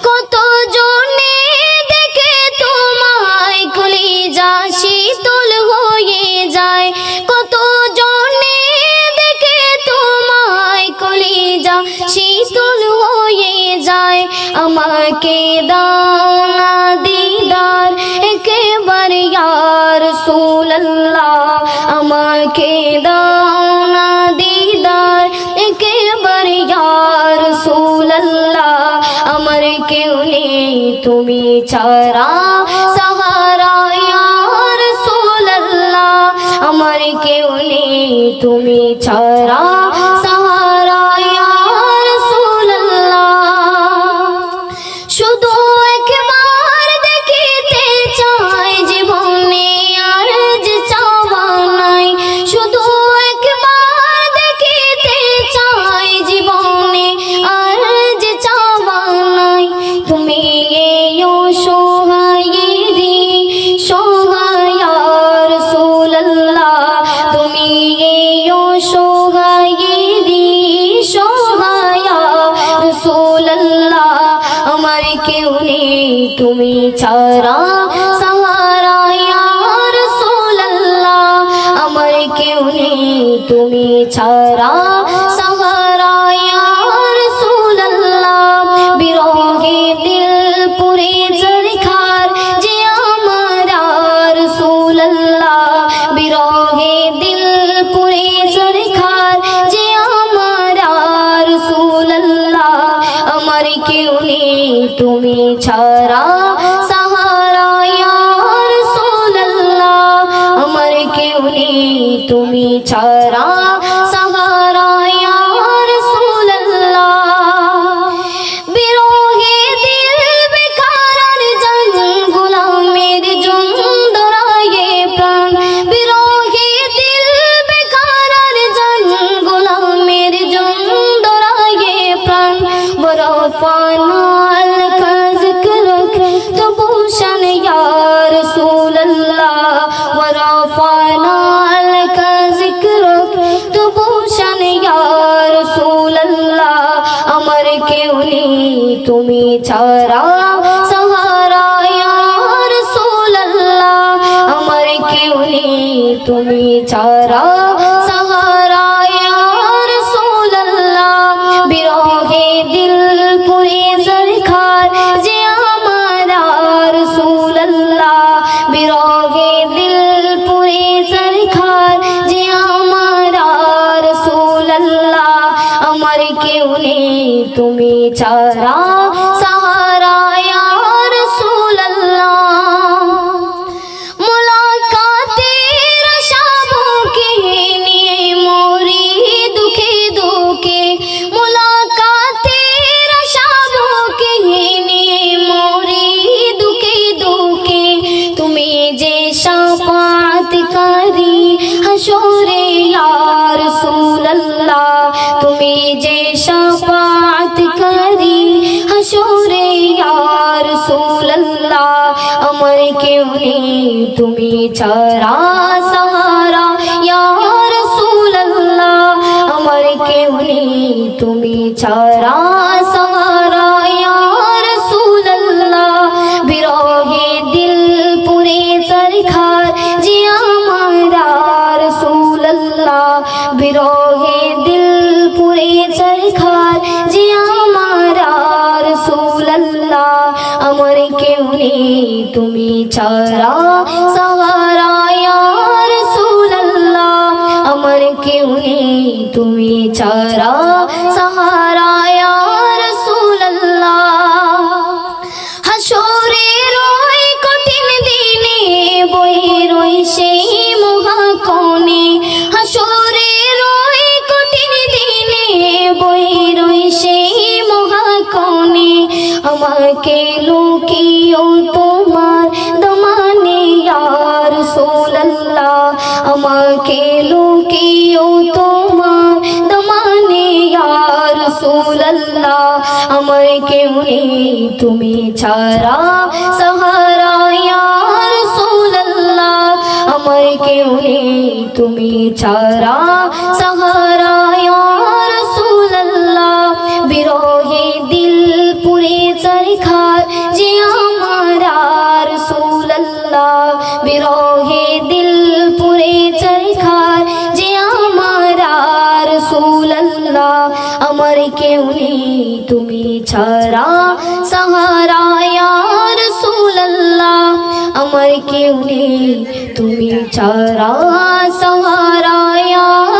কত জনে দেখে তোমায় কলিজা শীতল হয়ে যায়, কত জনে দেখে তোমায় কলিজা শীতল হয়ে যায়। আমাকে দাও না দিদার একবার ইয়া রাসূলুল্লাহ, আমাকে দাও না দিদার একবার ইয়া রাসূলুল্লাহ। আমার কেউ নেই তুমি ছাড়া সাহারা ইয়া রাসূলুল্লাহ, আমার কেউ নেই তুমি ছাড়া সাহারা ইয়া রাসূলুল্লাহ। শুধু একবার দেখিতে চাই জীবনে আর যে চাওয়া নাই, শুধু একবার দেখিতে চাই জীবনে আর যে চাওয়া নাই। তুমি এই অসহায়েরই সহায় ইয়া রাসূলুল্লাহ, তুমি এই অসহায়েরই সহায় ইয়া রাসূলুল্লাহ। আমার কেউ নেই তুমি ছাড়া সাহারা ইয়া রাসূলুল্লাহ, আমার কেউ নেই তুমি ছাড়া সাহারা ইয়া রাসূলুল্লাহ। বিরহে দিল পুরে জরখার যে আমার রাসূলুল্লাহ, বিরহে দিল পুরে জরখার যে আমার রাসূলুল্লাহ। আমার কেউ নেই তুমি ছাড়া সাহারা ইয়া রাসূলুল্লাহ, আমার কেউ নেই তুমি ছাড়া সাহারা ইয়া রাসূলুল্লাহ। বিরহে দিল বেকার আর জান গোলামের জন্দরায়ে প্রাণ, বিরহে দিল বেকার আর জান গোলামের জন্দরায়ে প্রাণ। বরফানা আলকা যিকরক তবু শান ইয়া রাসূলুল্লাহ, বরফানা আলকা যিকরক তবু শান ইয়া রাসূলুল্লাহ। আমার কেউ নেই তুমি ছাড়া সাহারা ইয়া রাসূলুল্লাহ, আমার কেউ নেই তুমি ছাড়া সাহারা ইয়া রাসূলুল্লাহ। বিরহে দিল পুরে জরখার যে আমার রাসূলুল্লাহ, বিরহে দিল পুরে জরখার যে আমার রাসূলুল্লাহ। আমার কেউ নেই তুমি ছাড়া সাহারা ইয়া রাসূলুল্লাহ। মুলাকাতের আশাবুকে নিয়ে মরি দুঃখে দুঃখে, মুলাকাতের আশাবুকে নিয়ে মরি দুঃখে দুঃখে। তুমি যে শাফাআতকারী হাশরে ইয়া রাসূলুল্লাহ, তুমি যে শাফাআতকারী হাশরে ইয়া রাসূলুল্লাহ। আমার কেউ নেই তুমি ছাড়া সাহারা ইয়া রাসূলুল্লাহ, আমার কেউ নেই তুমি ছাড়া সাহারা ইয়া রাসূলুল্লাহ। বিরহে দিল পুরে জরখার যে আমার রাসূলুল্লাহ, বিরহে দিল পুরে জরখার যে আমার রাসূলুল্লাহ। আমার কেউ নেই তুমি ছাড়া সাহারা ইয়া রাসূলুল্লাহ, আমার কেউ নেই তুমি ছাড়া সাহারা ইয়া রাসূলুল্লাহ। হাশরের ওই কঠিন দিনে বই রই সেই মহাকণে, হাশরের ওই কঠিন দিনে বই রই সেই মহাকণে। আমাকে লুকিও তোমার দমানে ইয়া রাসূলুল্লাহ, আমাকে লুকিও তোমার দমানে ইয়া রাসূলুল্লাহ। আমার কেউ নেই তুমি ছাড়া সাহারা ইয়া রাসূলুল্লাহ, আমার কেউ নেই তুমি ছাড়া সাহারা ইয়া রাসূলুল্লাহ। বিরহে দিল পুরে পুরে চরখার যে আমার রাসূলুল্লাহ বিরহে দিল পুরে চরখার যে আমার রাসূলুল্লাহ আমার কেউ নেই তুমি ছাড়া সাহারা ইয়া রাসূলুল্লাহ আমার কেউ নেই তুমি ছাড়া সাহারা ইয়া